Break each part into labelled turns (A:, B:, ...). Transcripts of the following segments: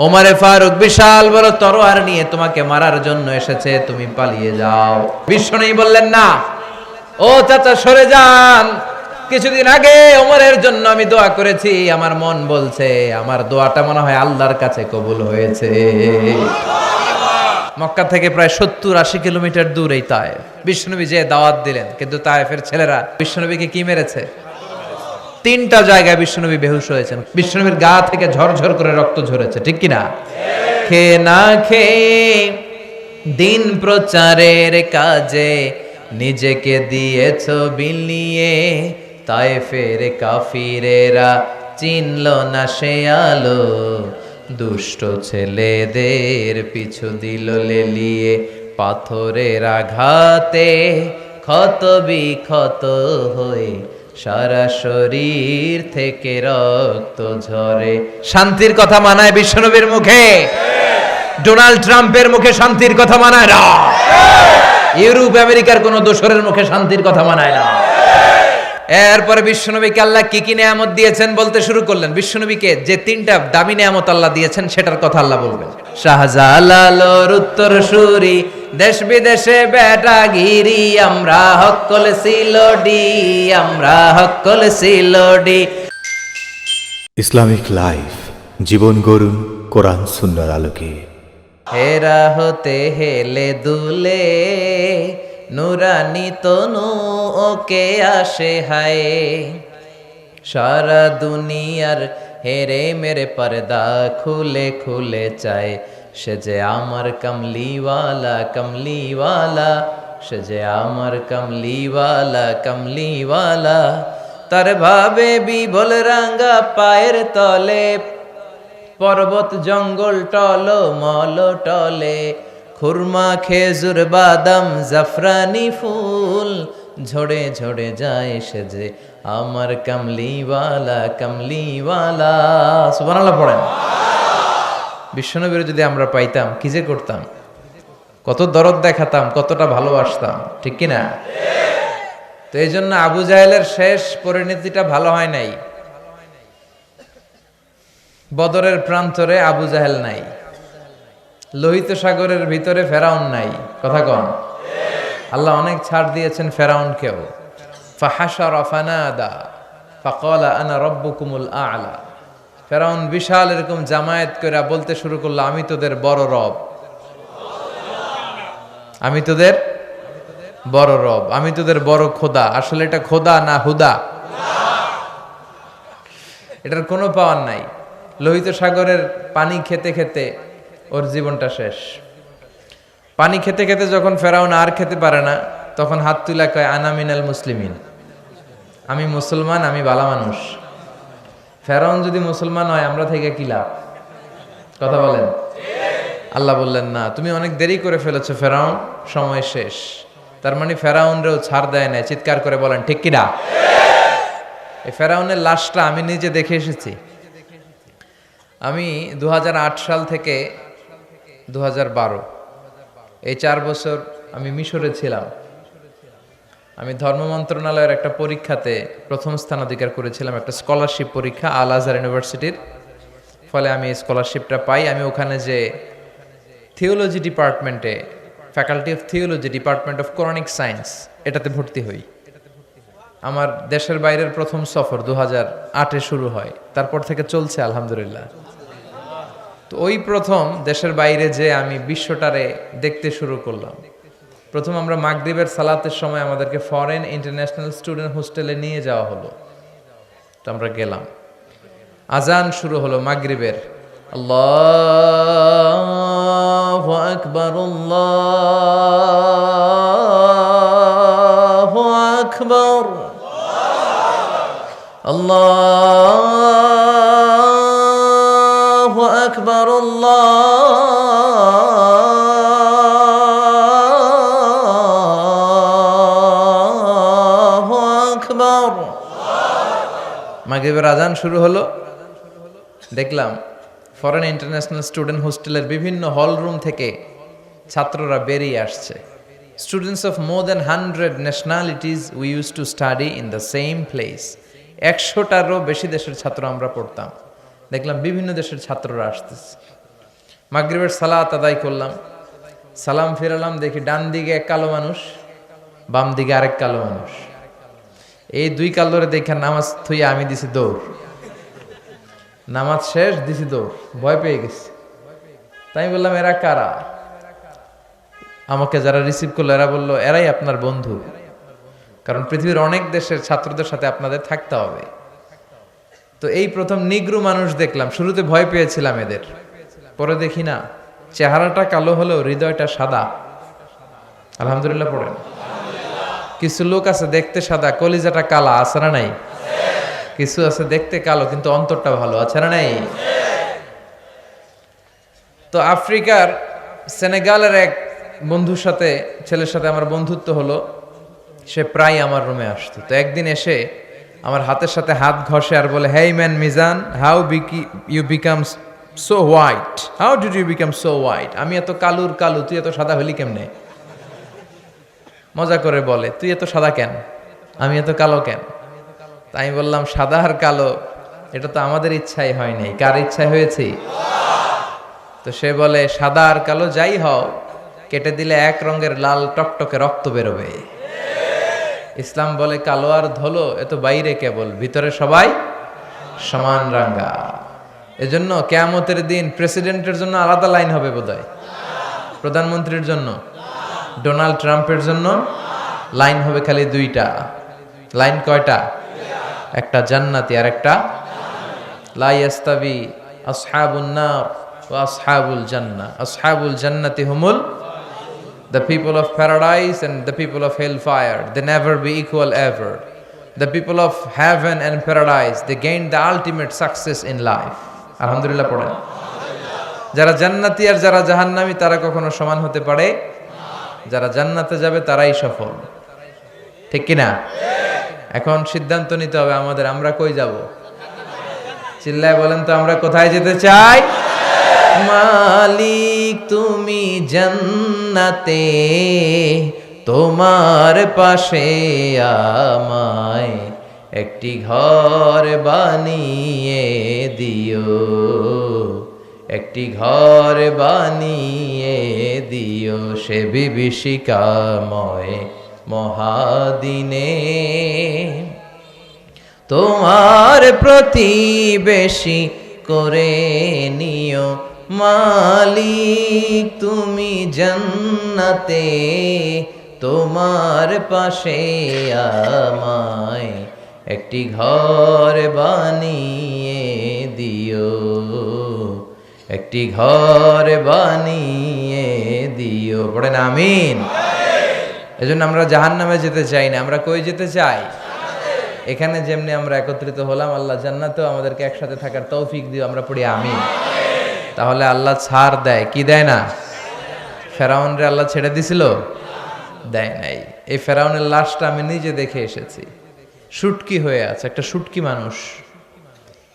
A: ওমরে ফারুক বিশাল বড় তরোয়ার নিয়ে তোমাকে মারার জন্য এসেছে, তুমি পালিয়ে যাও। বিশ্বনবী বললেন না, ও চাচা সরে যান, কিছুদিন আগে ওমরের জন্য আমি দোয়া করেছি, আমার মন বলছে আমার দোয়াটা মনে হয় আল্লাহর কাছে কবুল হয়েছে। মক্কা থেকে প্রায় 70-80 কিলোমিটার দূর এই তায়েফ। বিশ্বনবী যে দাওয়াত দিলেন, কিন্তু তায়েফের ছেলেরা বিশ্বনবীকে কি মেরেছে? 3টা জায়গায় বিশ্বনবী বেহুশ হয়েছেন। বিশ্বনবীর গা থেকে ঝরঝর করে রক্ত ঝরেছে, ঠিক কিনা? খেয়ে না খেয়ে দিন প্রচারের কাজে নিজেকে দিয়েছ বিলিয়ে, তায়েফের কাফিরেরা চিনল না সে আলো, দুষ্ট ছেলেদের পিছু দিল লেলিয়ে, পাথরের আঘাতে ক্ষত বিক্ষত হয়ে সারা শরীর থেকে রক্ত ঝরে। শান্তির কথা মানায় বিশ্বনবীর মুখে? ডোনাল্ড ট্রাম্পের মুখে শান্তির কথা মানায় না। ইউরোপ আমেরিকার কোন দোসরের মুখে শান্তির কথা মানায় না। এরপরে বিশ্বনবীকে আল্লাহ কি কি নিয়ামত দিয়েছেন বলতে শুরু করলেন। বিশ্বনবীকে যে 3টা দামি নিয়ামত আল্লাহ দিয়েছেন সেটার কথা আল্লাহ বলবেন। শাহজালালোর উত্তর সুরি, দেশ বিদেশে বেটাগিরি, আমরা হক্কল সিলোডি, আমরা হক্কল সিলোডি।
B: ইসলামিক লাইফ, জীবন গড়ুন কোরআন সুন্নাহর আলোকে।
A: হেরা হতে হেলে দুলে নুরানি তনু ওকে আসে হায়, সারা দুনিয়ার হেরে মেরে পর্দা খুলে খুলে চায়, সে যে আমার কমলিওয়ালা কমলিওয়ালা, সে যে আমার কমলিওয়ালা কমলিওয়ালা। তার ভাবে বিবল রাঙ্গা পায়ের তলে, পর্বত জঙ্গল টল মল টলে, খুরমা খেজুর বাদাম জাফরানি ফুল ঝরে ঝরে যায়, সে যে আমার কামলিওয়ালা কামলিওয়ালা। সুবহানাল্লাহ পড়েন। বিশ্বনবীর যদি আমরা পাইতাম কি যে করতাম, কত দরদ দেখাতাম, কতটা ভালোবাসতাম, ঠিক কিনা? তো এই জন্য আবু জাহেলের শেষ পরিণতিটা ভালো হয় নাই। বদরের প্রান্তরে আবু জাহেল নাই, লোহিত সাগরের ভিতরে ফেরাউন নাই। কথা কন। আল্লাহ অনেক ছাড় দিয়েছেন ফেরাউনকেও। ফাহাশারা ফানাদা ফাকালা আনা রাব্বুকুমুল আ'লা। ফেরাউন বিশাল এরকম জামায়াত করে বলতে শুরু করলো, আমি তোদের বড় রব, আমি তোদের বড় রব, আমি তোদের বড় খোদা। আসলে এটা খোদা না হুদা, এটার কোনো পাওয়ার নাই। লোহিত সাগরের পানি খেতে খেতে ওর জীবনটা শেষ। পানি খেতে খেতে যখন ফেরাউন আর খেতে পারে না, তখন হাত তুলা কয় আনা মিনাল মুসলিমিন, আমি মুসলমান, আমি ভালো মানুষ। ফেরাউন যদি মুসলমান হয় আমরা থেকে কি লাভ? কথা বলেন। আল্লাহ বললেন না, তুমি অনেক দেরি করে ফেলেছো ফেরাউন, সময় শেষ। তার মানে ফেরাউনরেও ছাড় দেয় নাই। চিৎকার করে বলেন ঠিক কিনা? এই ফেরাউনের লাশটা আমি নিজে দেখে এসেছি। আমি 2008 সাল থেকে 2012 এই 4 বছর আমি মিশরে ছিলাম। আমি ধর্ম মন্ত্রণালয়ের একটা পরীক্ষাতে প্রথম স্থান অধিকার করেছিলাম, একটা স্কলারশিপ পরীক্ষা আল আজহার ইউনিভার্সিটির। ফলে আমি এই স্কলারশিপটা পাই। আমি ওখানে যে থিওলজি ডিপার্টমেন্টে, faculty of theology, department of Quranic science, এটাতে ভর্তি হই। আমার দেশের বাইরের প্রথম সফর 2008-এ শুরু হয়, তারপর থেকে চলছে আলহামদুলিল্লাহ। তো ওই প্রথম দেশের বাইরে যে আমি বিশ্বটারে দেখতে শুরু করলাম। প্রথম আমরা মাগরিবের সালাতের সময় আমাদেরকে ফরেন ইন্টারন্যাশনাল স্টুডেন্ট হোস্টেলে নিয়ে যাওয়া হলো। তো আমরা গেলাম, আজান শুরু হলো মাগরিবের। আল্লাহু আকবার আল্লাহু আকবার আল্লাহু আকবার আল্লাহু আকবার। মাগরিবের আজান শুরু হলো। দেখলাম ফরেন ইন্টারন্যাশনাল স্টুডেন্ট হোস্টেলের বিভিন্ন হল রুম থেকে ছাত্ররা বেরিয়ে আসছে। Students of more than 100 nationalities we use to study in the same place. 100টারও বেশি দেশের ছাত্র আমরা পড়তাম। দেখলাম বিভিন্ন দেশের ছাত্ররা আসতেছে। মাগরিবের সালাত আদায় করলাম, সালাম ফিরালাম, দেখি ডান দিকে এক কালো মানুষ, বাম দিকে আরেক কালো মানুষ। এই দুই কালোরে দেখে নামাজ থুইয়া আমি দিছি দৌড়। নামাজ শেষ, দিছি দৌড়, ভয় পেয়ে গেছি। তাই আমি বললাম, এরা কারা? আমাকে যারা রিসিভ করলো এরা বললো, এরাই আপনার বন্ধু, কারণ পৃথিবীর অনেক দেশের ছাত্রদের সাথে আপনাদের থাকতে হবে। তো এই প্রথম নিগ্রু মানুষ দেখলাম। শুরুতে ভয় পেয়েছিলাম এদের, পরে দেখি না, চেহারাটা কালো হলেও হৃদয়টা সাদা। আলহামদুলিল্লাহ পড়েন। কিছু লোক আছে দেখতে সাদা, কলিজাটা কালা, আছে না নাই? কিছু আছে দেখতে কালো কিন্তু অন্তরটা ভালো, আছে না নাই? তো আফ্রিকার সেনেগালের এক বন্ধুর সাথে, ছেলের সাথে আমার বন্ধুত্ব হলো। সে প্রায় আমার রুমে আসতো। তো একদিন এসে আমার হাতের সাথে হাত ঘষে আর বলে, hey man Mizan, how you become so white, how did you become so white? আমি এত কালুর কালু, তুই এত সাদা হলি কেমনে? মজা করে বলে, তুই এত সাদা কেন, আমি এত কালো কেন? তাই আমি বললাম, সাদা আর কালো এটা তো আমাদের ইচ্ছাই হয় নাই, কার ইচ্ছায় হয়েছে? তো সে বলে, সাদা আর কালো যাই হও, কেটে দিলে এক রঙের লাল টকটকে রক্ত বেরোবে। ইসলাম বলে, কালো আর ধলো এ তো বাইরে কেবল, ভিতরে সবাই সমান রাঙ্গা। এজন্য কিয়ামতের দিন প্রেসিডেন্টের জন্য আলাদা লাইন হবে বোধহয়, প্রধানমন্ত্রীর জন্য, ডোনাল্ড ট্রাম্পের জন্য লাইন হবে খালি দুইটা। লাইন কয়টা? একটা জান্নাতি আর একটা লা ইয়াস্তাবি আসহাবুন নার ওয়া আসহাবুল জান্নাহ। আসহাবুল জান্নাতি হুমুল the people of paradise and the people of hellfire, they never be equal ever. The people of heaven and paradise, they gain the ultimate success in life. আলহামদুলিল্লাহ পড়েন। যারা জান্নাতি আর যারা জাহান্নামী তারা কখনো সমান হতে পারে? যারা জান্নাতে যাবে তারাই সফল, ঠিক কিনা? এখন সিদ্ধান্ত নিতে হবে আমাদের, আমরা কই যাব? চিল্লায় বলেন তো, আমরা কোথায় যেতে চাই? মালিক তুমি জান্নাতে, তোমার পাশে আমায় একটি ঘর বানিয়ে দিও, একটি ঘর বানিয়ে দিও সে বিভীষিকাময় মহাদিনে, তোমার প্রতিবেশী করে নিও মালিক তুমি জান্নাতে, তোমার পাশে আমায় একটি ঘর বানিয়ে দিও, একটি ঘর বানিয়ে দিও। পড়েন আমিন। এজন্য আমরা জাহান্নামে যেতে চাই না, আমরা কই যেতে চাই? এখানে যেমনি আমরা একত্রিত হলাম, আল্লাহ জান্নাতেও আমাদেরকে একসাথে থাকার তৌফিক দিও, আমরা পড়ি আমিন। তাহলে আল্লাহ ছাড় দেয় কি দেয় না? ফেরাউনরে আল্লাহ ছেড়ে দিছিল? দেয় নাই। এই ফেরাউনের লাশটা আমি নিজে দেখে এসেছি, শুটকি হয়ে আছে, একটা শুটকি মানুষ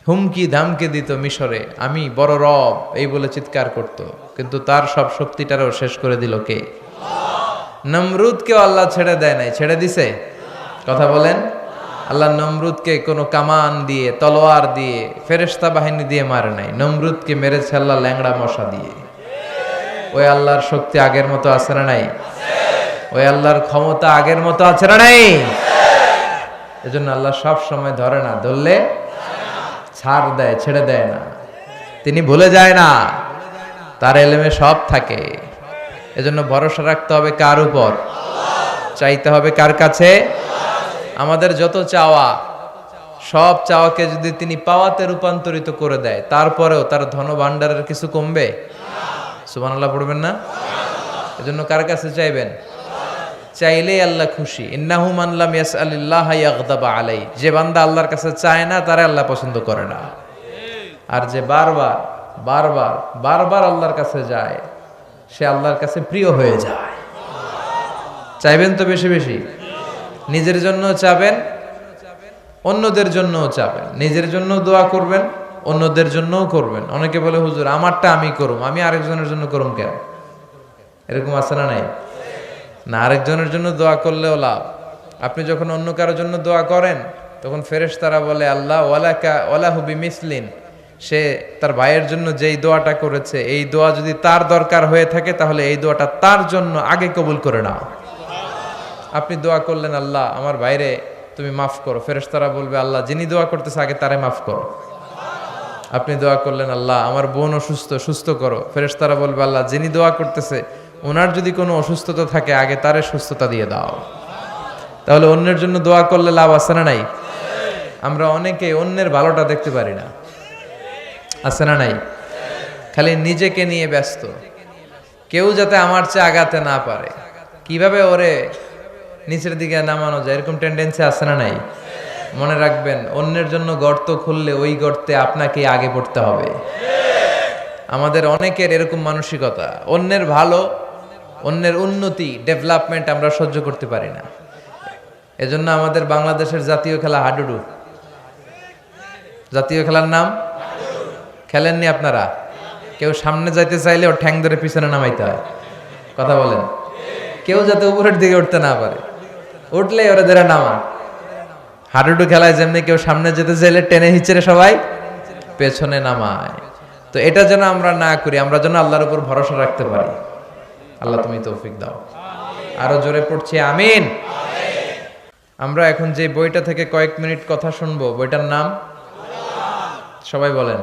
A: হুমকি ধামকে দিত মিশরে, আমি বড় রব এই বলে চিৎকার করত, কিন্তু তার সব শক্তিটারও শেষ করে দিল কে? নমরুদকেও আল্লাহ ছেড়ে দেয় নাই, ছেড়ে দিছে? কথা বলেন। আল্লাহ নমরুদকে কোনো কামান দিয়ে, তলোয়ার দিয়ে, ফেরেশতা বাহিনী দিয়ে মারে নাই, নমরুদকে মেরেছে আল্লাহ ল্যাংড়া মশা দিয়ে। ওই আল্লাহর শক্তি আগের মতো আছে না নাই? ওই আল্লাহর ক্ষমতা আগের মতো আছে না নাই? এজন্য আল্লাহ সব সময় ধরে না, ধরলে ছাড় দেয়, ছেড়ে দেয় না। তিনি ভুলে যায় না, তার এলেমে সব থাকে। এজন্য ভরসা রাখতে হবে কার উপর? চাইতে হবে কার কাছে? আমাদের যত চাওয়া, সব চাওয়াকে যদি তিনি পাওয়াতে রূপান্তরিত করে দেয়, তারপরেও তার ধন ভাণ্ডারের কিছু কমবে? সুবহানাল্লাহ পড়বেন না? এজন্য কার কাছে চাইবেন? চাইলেই আল্লাহ খুশি। ইন্নাহু মান লাম ইয়াসআলিল্লাহ ইয়াগদাবা আলাই। যে বান্দা আল্লাহর কাছে চায় না, তারে আল্লাহ পছন্দ করে না। আর যে বারবার বারবার বারবার আল্লাহর কাছে যায়, সে আল্লাহর কাছে প্রিয় হয়ে যায়। চাইবেন তো বেশি বেশি, নিজের জন্য চাবেন, অন্যদের জন্যও চাবেন। নিজের জন্য দোয়া করবেন, অন্যদের জন্যও করবেন। অনেকে বলে, হুজুর আমারটা আমি করুম, আমি আরেকজনের জন্য করুম কেন? এরকম আছে না নাই? না, আরেকজনের জন্য দোয়া করলেও লাভ। আপনি যখন অন্য কারোর জন্য দোয়া করেন, তখন ফেরেশতারা বলে, আল্লাহ ওয়ালাকা ওয়ালাহু বিমিসলিন, সে তার ভাইয়ের জন্য যেই দোয়াটা করেছে এই দোয়া যদি তার দরকার হয়ে থাকে তাহলে এই দোয়াটা তার জন্য আগে কবুল করে নাও। আপনি দোয়া করলেন, আল্লাহ আমার ভাইরে তুমি মাফ করো, ফেরেশতারা বলবে আল্লাহ যিনি দোয়া করতেছে আগে তারে মাফ করো। আপনি দোয়া করলেন, আল্লাহ আমার বোন অসুস্থ, সুস্থ করো, ফেরেশতারা বলবে আল্লাহ যিনি দোয়া করতেছে ওনার যদি কোনো অসুস্থতা থাকে আগে তারে সুস্থতা দিয়ে দাও। তাহলে অন্যের জন্য দোয়া করলে লাভ আছে না নাই? আমরা অনেকে অন্যের ভালোটা দেখতে পারি না, আছে না নাই? খালি নিজেকে নিয়ে ব্যস্ত, কেউ যাতে আমার চেয়ে আগাতে না পারে, কিভাবে ওরে নিচের দিকে নামানো যায়, এরকম টেন্ডেন্সি আছে না নাই? মনে রাখবেন, অন্যের জন্য গর্ত খুললে ওই গর্তে আপনাকে আগে পড়তে হবে। আমাদের অনেকের এরকম মানসিকতা, অন্যের ভালো, অন্যের উন্নতি, ডেভেলপমেন্ট আমরা সহ্য করতে পারি না। এজন্য আমাদের বাংলাদেশের জাতীয় খেলা হাডুডু। জাতীয় খেলার নাম খেলেননি আপনারা? কেউ সামনে যাইতে চাইলে ওর ঠ্যাং ধরে পিছনে নামাইতে হয়। কথা বলেন, কেউ যাতে উপরের দিকে উঠতে না পারে, উঠলে ওরা ধরে নামা। হাডুডু খেলায় যেমনি কেউ সামনে যেতে চাইলে টেনে হিচড়ে সবাই পেছনে নামায়। তো এটা যেন আমরা না করি, আমরা যেন আল্লাহর উপর ভরসা রাখতে পারি। আল্লাহ তুমি তৌফিক দাও। আরো জোরে পড়ছি আমিন। আমরা এখন যে বইটা থেকে কয়েক মিনিট কথা শুনবো, বইটার নাম সবাই বলেন,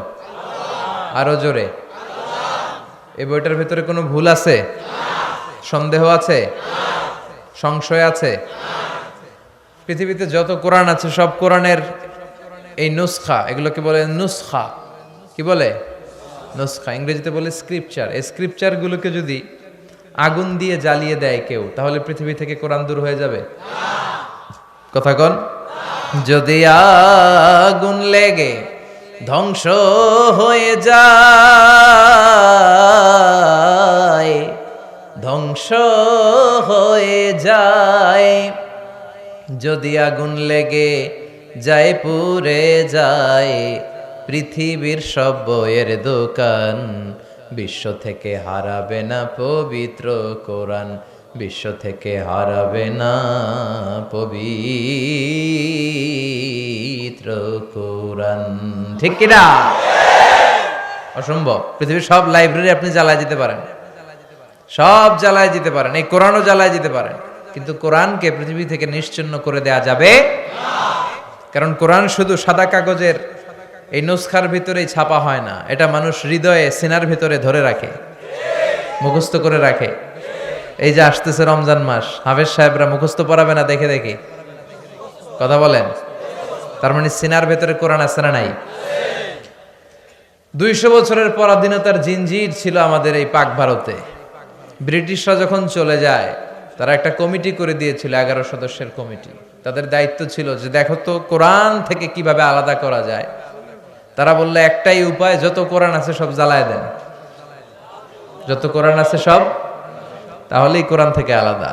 A: আরো জোরে। এই বইটার ভেতরে কোনো ভুল আছে? সন্দেহ আছে? সংশয় আছে? পৃথিবীতে যত কোরআন আছে সব কোরআনের এই নুসখা, এগুলোকে বলে নুসখা। কি বলে? নুসখা। ইংরেজিতে বলে স্ক্রিপচার। এই স্ক্রিপচার গুলোকে যদি আগুন দিয়ে জ্বালিয়ে দেয় কেউ, তাহলে পৃথিবী থেকে কোরআন দূর হয়ে যাবে? কথা কন। যদি আগুন লেগে ধ্বংস হয়ে যায়, ধ্বংস হয়ে যায়, যদি আগুন লেগে যায় পুড়ে যায় পৃথিবীর সব বইয়ের দোকান, বিশ্ব থেকে হারাবে না পবিত্র কোরআন, বিশ্ব থেকে হারাবে না পবিত্র কোরআন। ঠিক কিনা? অসম্ভব। পৃথিবীর সব লাইব্রেরি আপনি জ্বালায় দিতে পারেন, সব জ্বালায় দিতে পারেন, এই কোরআনও জ্বালায় দিতে পারেন, কিন্তু কোরআনকে পৃথিবী থেকে নিশ্চিহ্ন করে দেয়া যাবে না। কারণ কোরআন শুধু সাদা কাগজের এই নুসখার ভিতরেই ছাপা হয় না, এটা মানুষ হৃদয়ে সিনার ভিতরে ধরে রাখে, মুখস্থ করে রাখে। এই যে আসতেছে রমজান মাস, হাফেজ সাহেবরা মুখস্থ পড়াবে না দেখে দেখে? কথা বলেন। তার মানে সিনার ভেতরে কোরআন আছে না নাই? 200 বছরের পরাধীনতার জিনজির ছিল আমাদের এই পাক ভারতে। ব্রিটিশরা যখন চলে যায়, তারা একটা কমিটি করে দিয়েছিল, 11 সদস্যের কমিটি। তাদের দায়িত্ব ছিল যে দেখো তো কোরআন থেকে কিভাবে আলাদা করা যায়। তারা বললে একটাই উপায়, যত কোরআন আছে সব জ্বালায় দেন, যত কোরআন আছে সব, তাহলেই কোরআন থেকে আলাদা।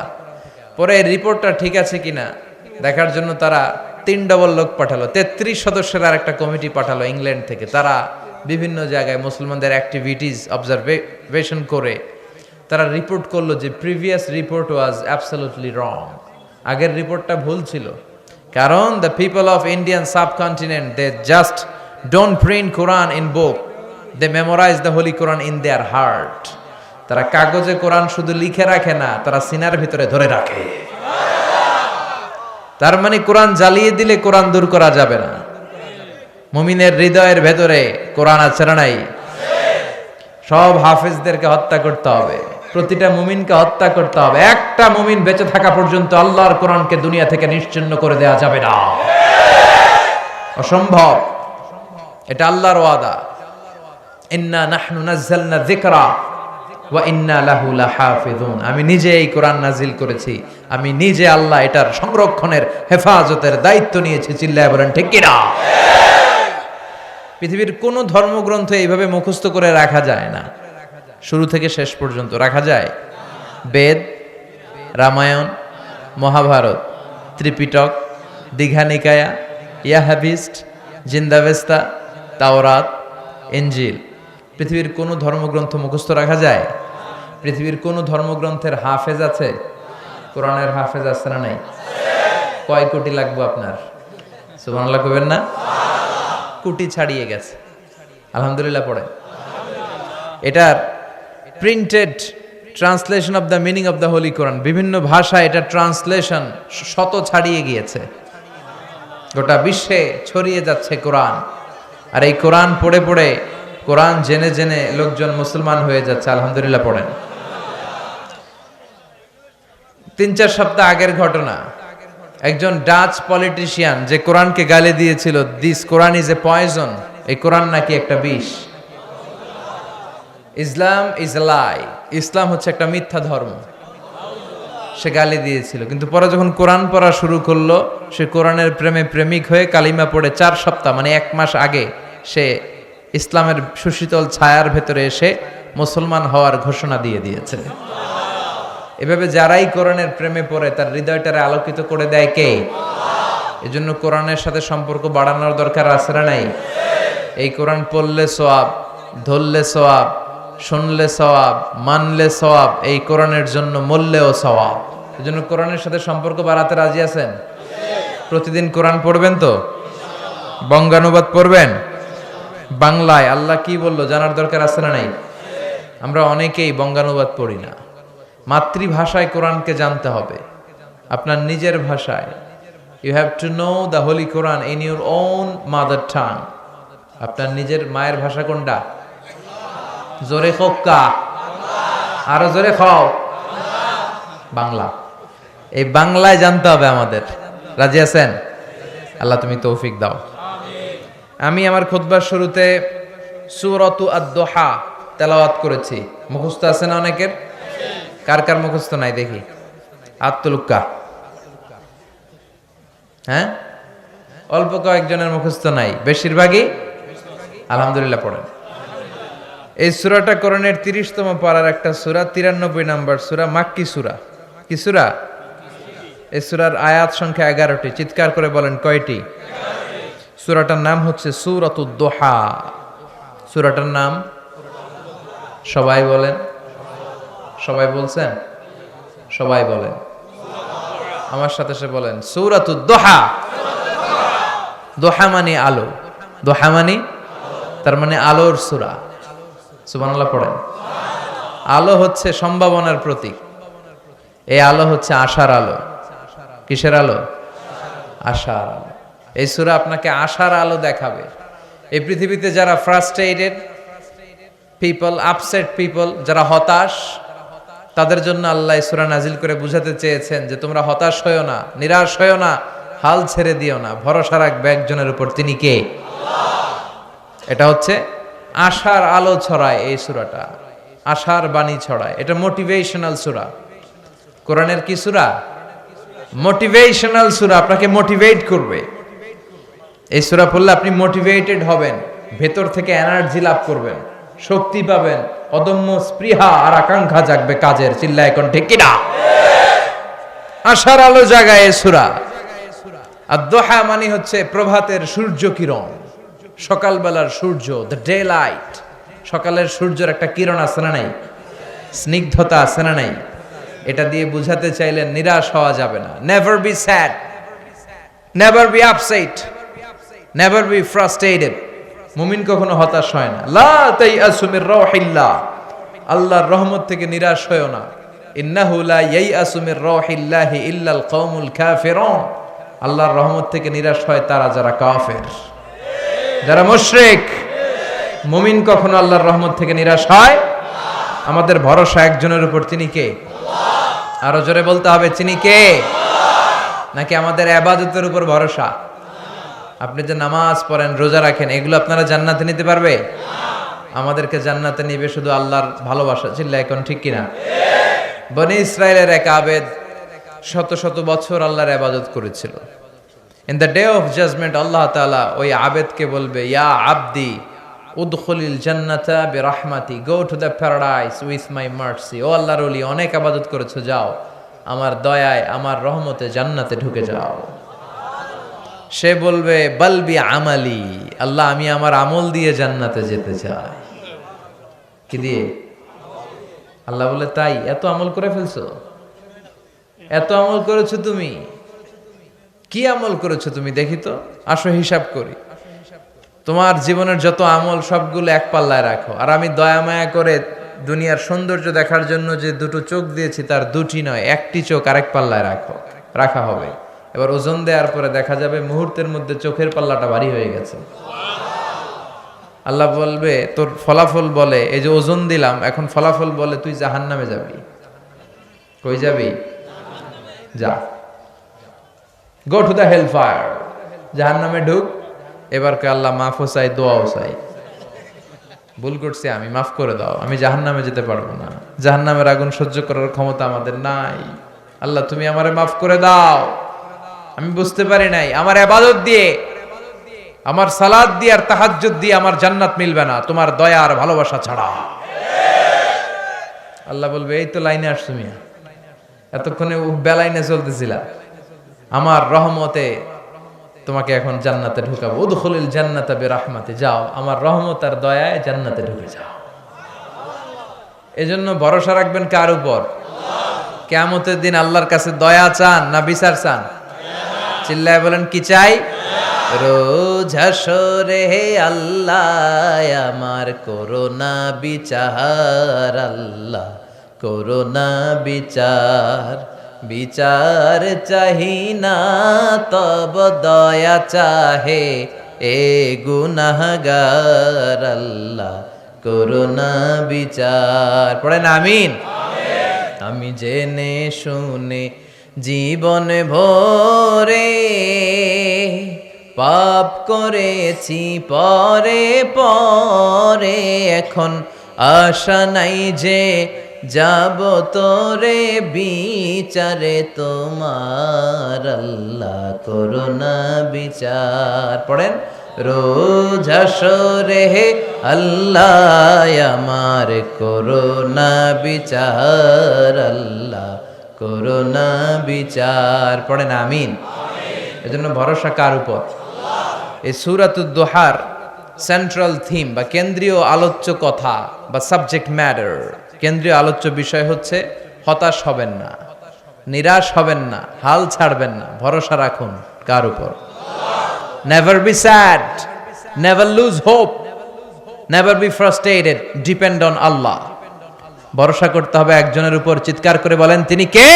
A: পরে এই রিপোর্টটা ঠিক আছে কিনা দেখার জন্য তারা 3 ডবল লোক পাঠালো, 33 সদস্যের আর একটা কমিটি পাঠালো ইংল্যান্ড থেকে। তারা বিভিন্ন জায়গায় মুসলমানদের অ্যাক্টিভিটিস অবজারভেশন করে তারা রিপোর্ট করলো যে previous report was absolutely wrong. আগের রিপোর্টটা ভুল ছিল, কারণ the people of Indian subcontinent they just don't print Quran in book, they memorise the holy Quran in their heart. তারা কাগজে কোরআন শুধু লিখে রাখে না, তারা সিনার ভিতরে ধরে রাখে। তার মানে কোরআন জ্বালিয়ে দিলে কোরআন দূর করা যাবে না। মুমিনের হৃদয়ের ভেতরে কোরআন আছে না নাই? সব হাফেজদেরকে হত্যা করতে হবে, প্রতিটা মুমিনকে হত্যা করতে হবে। একটা মুমিন বেঁচে থাকা পর্যন্ত আল্লাহর কোরআনকে দুনিয়া থেকে নিশ্চিহ্ন করে দেওয়া যাবে না, অসম্ভব। এটা আল্লাহর ওয়াদা, ইন্না নাহনু নাযালনা যিকরা ওয়া ইন্না লাহু লাহাফিজুন। আমি নিজে এই কোরআন নাজিল করেছি, আমি নিজে আল্লাহ এটার সংরক্ষণের হেফাজতের দায়িত্ব নিয়েছি। চিল্লায় বলেন ঠিক কিনা? পৃথিবীর কোন ধর্মগ্রন্থ এইভাবে মুখস্থ করে রাখা যায় না, শুরু থেকে শেষ পর্যন্ত রাখা যায়? বেদ, রামায়ণ, মহাভারত, ত্রিপিটক, দীঘানিকায়া, ইয়াহাবিস্ট, জিন্দাবেস্তা, তাওরাত, ইনজিল, পৃথিবীর কোন ধর্মগ্রন্থ মুখস্থ রাখা যায়? পৃথিবীর কোন ধর্মগ্রন্থের হাফেজ আছে? কোরআনের হাফেজ আছে না নাই? কয় কোটি লাগবে আপনার? সুবহানাল্লাহ কইবেন না? কোটি ছাড়িয়ে গেছে। আলহামদুলিল্লাহ পড়েন। এটার printed translation of the meaning of the holy Quran, বিভিন্ন ভাষায় এটা ট্রান্সলেশন শত ছাড়িয়ে গিয়েছে, গোটা বিশ্বে ছড়িয়ে যাচ্ছে কোরআন। আর এই কোরআন পড়ে পড়ে, কোরআন জেনে জেনে লোকজন মুসলমান হয়ে যাচ্ছে। আলহামদুলিল্লাহ পড়েন। 3-4 সপ্তাহ আগের ঘটনা, একজন ডাচ পলিটিশিয়ান যে কোরআনকে গালি দিয়েছিল, this Quran is a poison, এই কোরআন নাকি একটা বিষ, ইসলাম ইজ এ লাই, ইসলাম হচ্ছে একটা মিথ্যা ধর্ম, সে গালি দিয়েছিল। কিন্তু পরে যখন কোরআন পড়া শুরু করলো, সে কোরআনের প্রেমে প্রেমিক হয়ে কালিমা পড়ে 4 সপ্তাহ মানে 1 মাস আগে সে ইসলামের সুশীতল ছায়ার ভেতরে এসে মুসলমান হওয়ার ঘোষণা দিয়ে দিয়েছে। এভাবে যারাই কোরআনের প্রেমে পড়ে তার হৃদয়টারে আলোকিত করে দেয় কে? এজন্য কোরআনের সাথে সম্পর্ক বাড়ানোর দরকার আছে না নাই? এই কোরআন পড়লে সওয়াব, ধরলে সওয়াব, শুনলে সওয়াব, মানলে সওয়াব, এই কোরআনের জন্য মরলেও সওয়াব। এজন্য কোরআনের সাথে সম্পর্ক বাড়াতে রাজি আছেন? প্রতিদিন কোরআন পড়বেন তো? বঙ্গানুবাদ পড়বেন? বাংলায় আল্লাহ কি বললো জানার দরকার আছে না নাই? আমরা অনেকেই বঙ্গানুবাদ পড়ি না। মাতৃভাষায় কোরআনকে জানতে হবে, আপনার নিজের ভাষায়। You have to know the holy Quran in your own mother tongue. আপনার নিজের মায়ের ভাষা কোনটা? জোরে খোকা, আরো জোরে খাও, বাংলা। এই বাংলায় জানতে হবে আমাদের। রাজি আছেন? আল্লাহ তুমি তৌফিক দাও। আমি আমার খুতবার শুরুতে সূরাতু আদ-দুহা তেলাওয়াত করেছি, মুখস্থ আছে না অনেকের? কার কার মুখস্থ নাই দেখি আত্মলুক্কা। হ্যাঁ, অল্প কয়েকজনের মুখস্থ নাই, বেশিরভাগই আলহামদুলিল্লাহ পড়েন। এই সূরাটা কোরআনের 30তম পারার একটা সূরা, 93 নম্বর সূরা, মাক্কি সূরা। কি সূরা? এই সূরার আয়াত সংখ্যা 11টি। চিৎকার করে বলেন কয়টি? সূরাটার নাম হচ্ছে সূরাতুদ দুহা। সূরাটার নাম সবাই বলেন। সবাই বলছেন? সবাই বলেন, আমার সাথে সে বলেন সূরাতুদ দুহা। দুহা মানে আলো, দুহা মানে তার মানে আলোর সূরা। সুবহানাল্লাহ পড়েন। আলো হচ্ছে সম্ভাবনার প্রতীক। এই আলো হচ্ছে আশার আলো। কিসের আলো? আশার আলো। এই সূরা আপনাকে আশার আলো দেখাবে। এই পৃথিবীতে যারা ফ্রাস্ট্রেটেড পিপল, আপসেট পিপল, যারা হতাশ, তাদের জন্য আল্লাহ সূরা নাজিল করে বুঝাতে চেয়েছেন যে তোমরা হতাশ হয়ো না, নিরাশ হয়ো না, হাল ছেড়ে দিও না, ভরসা রাখবে একজনের উপর, তিনি কে? এটা হচ্ছে আশার আলো ছড়ায়। এই সূরাটা আশার বাণী ছড়ায়। এটা মোটিভেশনাল সূরা। কোরআনের কি সূরা? মোটিভেশনাল সূরা, আপনাকে মোটিভেট করবে। এই সূরা পড়লে আপনি মোটিভেটেড হবেন, ভেতর থেকে এনার্জি লাভ করবেন, শক্তি পাবেন, অদম্য স্পৃহা আর আকাঙ্ক্ষা জাগবে কাজের। চিল্লায় এখন ঠিক কিনা? আশার আলো জাগায় এই সূরা। আর দুহা মানে হচ্ছে প্রভাতের সূর্য কিরণ, সকালবেলার সূর্য, দ্য ডে লাইট। সকালের সূর্যের একটা কিরণ আছে না নাই? স্নিগ্ধতা আছে না নাই? এটা দিয়ে বুঝাতে চাইলেন নিরাশ হওয়া যাবে না। Never be sad, never be upset, never be frustrated. মুমিন কখনো হতাশ হয় না। লা তাইআসু মির রাউহিল্লাহ, আল্লাহর রহমত থেকে নিরাশ হয়ো না। ইন্নাহু লা ইয়াইআসু মির রাউহিল্লাহি ইল্লাল কওমুল কাফিরুন, আল্লাহর রহমত থেকে নিরাশ হয় তারা যারা কাফের, যারা মুশরিক। মুমিন কখনো আল্লাহর রহমত থেকে নিরাশ হয়? আমাদের ভরসা একজনের উপর, তিনি কে? আরো জোরে বলতে হবে, তিনি কে? নাকি আমাদের ইবাদতের উপর ভরসা? আপনি যে নামাজ পড়েন, রোজা রাখেন, এগুলো আপনারা জান্নাতে নিতে পারবে? আমাদেরকে জান্নাতে নিবে শুধু আল্লাহর ভালোবাসা। চিল্লায় এখন ঠিক কিনা? বনি ইসরায়েলের এক আবেদ শত শত বছর আল্লাহর ইবাদত করেছিল। In the day of judgement আল্লাহ তাআলা ওই আবেদকে বলবে, ইয়া আবদি উদখুলিল জান্নাতা বিরহমাতি, go to the paradise with my mercy. ও আল্লাহর ওলি, অনেক ইবাদত করেছো, যাও আমার দয়ায়, আমার রহমতে জান্নাতে ঢুকে যাও। সে বলবে, বলবি আমালি, আল্লাহ আমি আমার আমল দিয়ে জান্নাতে যেতে চাই। কি দিয়ে? আল্লাহ বলে, তাই এত আমল করে ফেলছো? এত আমল করেছো তুমি? কি আমল করেছো তুমি দেখি তো, আসো হিসাব করি। তোমার জীবনের যত আমল সবগুলো এক পাল্লায় রাখো, আর আমি দয়া মায়া করে দুনিয়ার সৌন্দর্য দেখার জন্য যে দুটো চোখ দিয়েছি তার দুটি নয়, একটি চোখ আরেক পাল্লায় রাখা হবে। এবার ওজন দেওয়ার পরে দেখা যাবে মুহূর্তের মধ্যে চোখের পাল্লাটা ভারী হয়ে গেছে। আল্লাহ বলবে, তোর ফলাফল বলে, এই যে ওজন দিলাম, এখন ফলাফল বলে তুই জাহান্নামে যাবি। কই যাবি? যা, go to the hellfire, জাহান্নামে ঢুক। এবার কে আল্লাহ মাফও চাই, দোয়াও চাই, ভুল করছি আমি, মাফ করে দাও, আমি জাহান্নামে যেতে পারবো না, জাহান্নামের আগুন সহ্য করার ক্ষমতা আমাদের নাই, আল্লাহ তুমি আমারে মাফ করে দাও, আমি বুঝতে পারি নাই, আমার ইবাদত দিয়ে, আমার সালাত দিয়ে আর তাহাজ্জুদ দিয়ে আমার জান্নাত মিলবে না তোমার দয়া আর ভালোবাসা ছাড়া। আল্লাহ বলবে, এই তো লাইনে আসছো মিয়া, এতক্ষণে বেলাইনে চলতেছিলা, আমার রহমতে তোমাকে এখন জান্নাতে ঢুকাবো। উদখুলিল জান্নাতা বিরাহমাতি, যাও আমার রহমত আর দয়ায় জান্নাতে ঢুকে যাও। এজন্য ভরসা রাখবেন কার উপর? কিয়ামতের দিন আল্লাহর কাছে দয়া চান না বিচার চান? চিল্লায় বলেন, কি চাই? রোজ হাসরে আল্লাহ আমার করোনা বিচার, আল্লাহ করোনা বিচার, বিচার চাহি না তব দয়া চাহে এ গুনাহগার, আল্লাহ করোনা বিচার। পড়েন আমিন। আমি জেনে শুনে জীবন ভরে পাপ করেছি পরে পরে, এখন আশা নাই যে যাব তোরে বিচারে তোমার, আল্লাহ করোনা বিচার। পড়েন, রোজ হাসরে আল্লাহ আমার করোনা বিচার, আল্লাহ করোনা বিচার। পড়েন আমিন। এজন্য ভরসা কার উপর? এই সূরাতুদ দুহার সেন্ট্রাল থিম বা কেন্দ্রীয় আলোচ্য কথা বা সাবজেক্ট ম্যাটার, কেন্দ্রীয় আলোচ্য বিষয় হচ্ছে হতাশ হবেন না, নিরাশ হবেন না, হাল ছাড়বেন না, ভরসা রাখুন কার উপর? Never be sad, never lose hope, never be frustrated, depend on Allah. ভরসা করতে হবে একজনের উপর। চিৎকার করে বলেন, তিনি কে?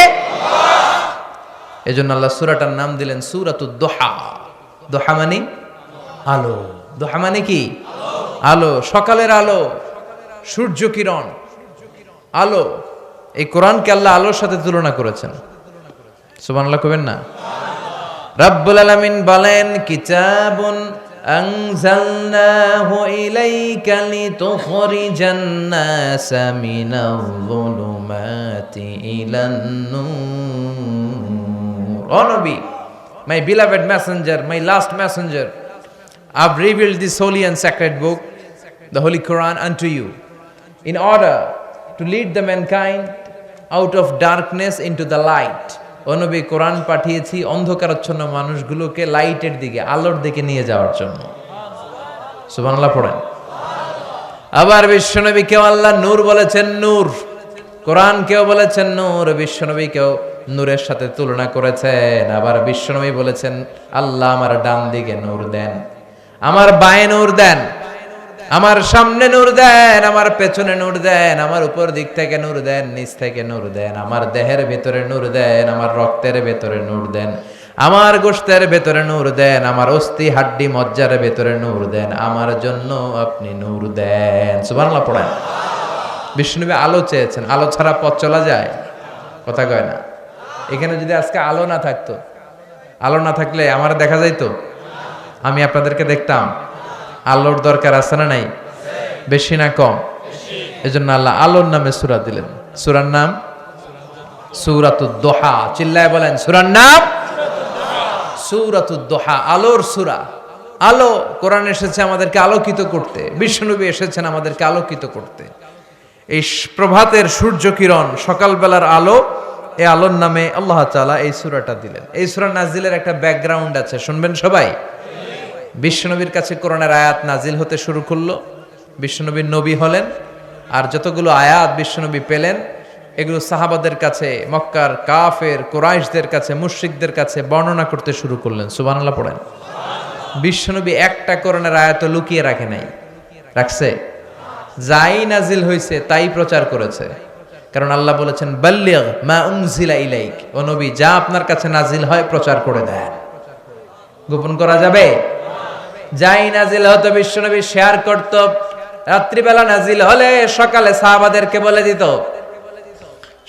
A: এজন্য আল্লাহ সূরাটার নাম দিলেন সূরাতুদ দুহা। দুহা মানে আলো, দুহা মানে কি? আলো, সকালের আলো, সূর্য কিরণ, আলো। এই কোরআনকে আল্লাহ আলোর সাথে তুলনা করেছেন। সুবহানাল্লাহ কইবেন না? রাব্বুল আলামিন বলেন, কিতাবুন আনজালনাহু ইলাইকা লিতুখরিজান নাসা মিনাল যুলুমাতি ইলান নূর। ও নবী, my beloved messenger, my last messenger, I've revealed this holy and sacred book, the Holy Quran, unto you, in order to lead the mankind out of darkness into the light. ও নবী, কোরআন পাঠিয়েছি অন্ধকারাচ্ছন্ন মানুষগুলোকে লাইটের দিকে, আলোর দিকে নিয়ে যাওয়ার জন্য। সুবহানাল্লাহ পড়েন। আবার বিশ্বনবীকেও আল্লাহ নূর বলেছেন, নূর। কোরআনকেও বলেছেন নূর, বিশ্বনবীকেও নূরের সাথে তুলনা করেছেন। আবার বিশ্বনবী বলেছেন, আল্লাহ আমার ডান দিকে নূর দেন, আমার বাঁয়ে নূর দেন, আমার সামনে নূর দেন, আমার পেছনে নূর দেন, আমার উপর দিক থেকে নূর দেন, নিচ থেকে নূর দেন, আমার দেহের ভেতরে নূর দেন, আমার রক্তের ভেতরে নূর দেন, আমার গোশতের ভেতরে নূর দেন, আমার অস্থি হাড্ডি মজ্জার ভেতরে নূর দেন, আমার জন্য আপনি নূর দেন। সুবহানাল্লাহ পড়েন। বিষ্ণুনবী আলো চেয়েছেন, আলো ছাড়া পথ চলা যায়? কথা কয় না। এখানে যদি আজকে আলো না থাকতো, আলো না থাকলে আমার দেখা যাইতো? আমি আপনাদেরকে দেখতাম? আলোর দরকার আছে না নাই? বেশি না কম? এজন্য আল্লাহ আলোর নামে সূরা দিলেন। সূরার নাম সূরাতুদ দুহা। চিল্লায় বলেন, সূরার নাম সূরাতুদ দুহা, আলোর সূরা। আলো, কোরআন এসেছে আমাদেরকে আলোকিত করতে, বিশ্বনবী এসেছেন আমাদেরকে আলোকিত করতে। এই প্রভাতের সূর্য কিরণ, সকালবেলার আলো, এই আলোর নামে আল্লাহ তাআলা এই সূরাটা দিলেন। এই সূরা নাজিলের একটা ব্যাকগ্রাউন্ড আছে, শুনবেন সবাই। বিশ্বনবীর কাছে কোরআনের আয়াত নাজিল হতে শুরু করলো, বিশ্বনবীর নবী হলেন, আর যতগুলো আয়াত বিশ্বনবী পেলেন এগুলো সাহাবাদের কাছে, মক্কার কাফের কুরাইশদের কাছে, মুশরিকদের কাছে বর্ণনা করতে শুরু করলেন। সুবহানাল্লাহ পড়েন। বিশ্বনবী একটা কোরআনের আয়াত লুকিয়ে রাখে নাই, রাখছে? যাই নাজিল হয়েছে তাই প্রচার করেছে। কারণ আল্লাহ বলেছেন বাল্লিগ মা উনজিলা ইলাইক, ও নবী যা আপনার কাছে নাজিল হয় প্রচার করে দেন। গোপন করা যাবে? যাই নাজিল হতো বিশ্বনবী শেয়ার করত। রাত্রিবেলা নাজিল হলে সকালে সাহাবাদেরকে বলে দিত,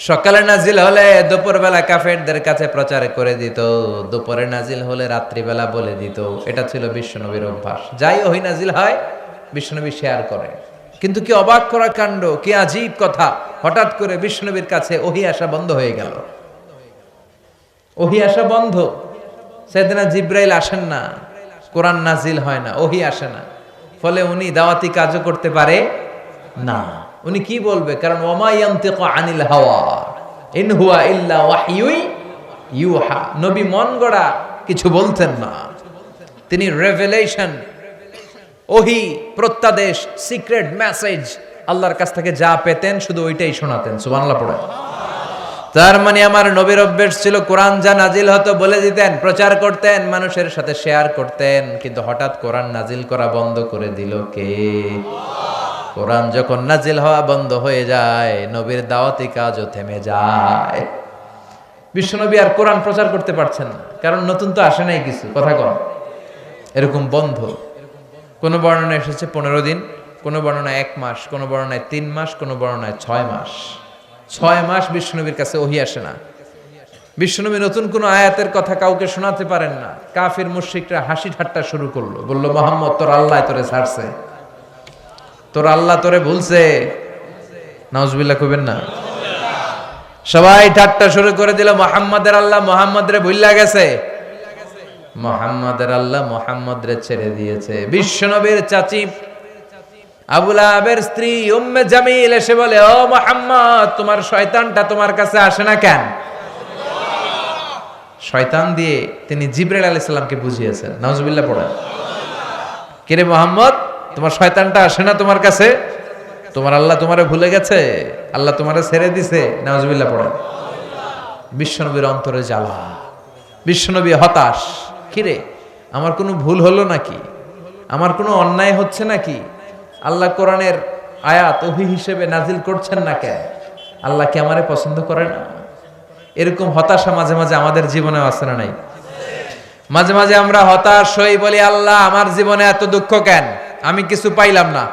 A: সকালে নাজিল হলে দুপুরবেলা কাফেরদের কাছে প্রচার করে দিত, দুপুরে নাজিল হলে রাত্রিবেলা বলে দিত। এটা ছিল বিশ্বনবীর অভ্যাস। যাই ওহী নাজিল হয় বিশ্বনবী শেয়ার করে। কিন্তু কি অবাক করা কাণ্ড, কি আজীব কথা, হঠাৎ করে বিশ্বনবীর কাছে ওহী আসা বন্ধ হয়ে গেল। ওহী আসা বন্ধ। সাইয়েদনা জিবরাইল আসেন না, কোরআন নাজিল হয় না, ওহী আসে না। ফলে উনি দাওয়াতি কাজও করতে পারে না। উনি কি বলবে? কারণ ওমা ইয়ানতিকু আনিল হাওয়া ইন হুয়া ইল্লা ওয়াহয়ুই ইউহা। নবী মন গড়া কিছু বলতেন না, তিনি রেভেলেশন, ওহী, প্রত্যাদেশ, সিক্রেট মেসেজ আল্লাহর কাছ থেকে যা পেতেন শুধু ওইটাই শোনাতেন। সুবহানাল্লাহ পড়ে। তার মানে আমার নবীর অভ্যাস ছিল কোরআন যা নাজিল হতো বলে দিতেন, প্রচার করতেন, মানুষের সাথে শেয়ার করতেন। কিন্তু হঠাৎ কোরআন নাজিল করা বন্ধ করে দিল কে? কোরআন যখন নাজিল হওয়া বন্ধ হয়ে যায়, নবীর দাওয়াতি কাজও থেমে যায়। বিশ্বনবী আর কোরআন প্রচার করতে পারছেন না, কারণ নতুন তো আসে নাই কিছু, কথা কম। এরকম বন্ধ। কোন বর্ণনা এসেছে 15 দিন, কোন বর্ণনায় 1 মাস, কোন বর্ণনায় 3 মাস, কোন বর্ণনায় 6 মাস। 6 মাস বিশ্বনবীর কাছে ওহী আসে না। বিশ্বনবী নতুন কোন আয়াতের কথা কাউকে শোনাতে পারেন না। কাফির মুশরিকরা হাসি ঠাট্টা শুরু করলো, বলল মুহাম্মদ তোর আল্লাহ তোরে ছাড়ছে, তোর আল্লাহ তোরে ভুলছে। নাউজুবিল্লাহ কইবেন না? সবাই ঠাট্টা শুরু করে দিল, মুহাম্মাদের আল্লাহ মুহাম্মদরে ভুইল্লা গেছে, মুহাম্মাদের আল্লাহ মুহাম্মদরে ছেড়ে দিয়েছে। বিশ্বনবীর চাচী আবু লাহাবের স্ত্রী উম্মে জামিল এসে বলে, ও মুহাম্মদ তোমার শয়তানটা তোমার কাছে আসে না কেন? শয়তান দিয়ে তিনি জিবরাইল আলাইহিস সালামকে বুঝিয়েছেন। নাউজুবিল্লাহ পড়েন। কিরে মুহাম্মদ, তোমার শয়তানটা আসে না তোমার কাছে? তোমার আল্লাহ তোমারে ভুলে গেছে, আল্লাহ তোমারে ছেড়ে দিছে। নাউজুবিল্লাহ পড়েন। বিশ্বনবীর অন্তরে জ্বালা, বিশ্বনবী হতাশ। কিরে, আমার কোনো ভুল হলো নাকি? আমার কোনো অন্যায় হচ্ছে নাকি? আল্লাহ কোরআনের আয়াত ওহী হিসেবে নাজিল করছেন না কেন? আল্লাহ কি আমারে পছন্দ করে না? এরকম হতাশা মাঝে মাঝে আমাদের জীবনে আছে না নাই? মাঝে মাঝে আমরা হতাশ হই, বলি আল্লাহ আমার জীবনে এত দুঃখ কেন, আমি কিছু পাইলাম না।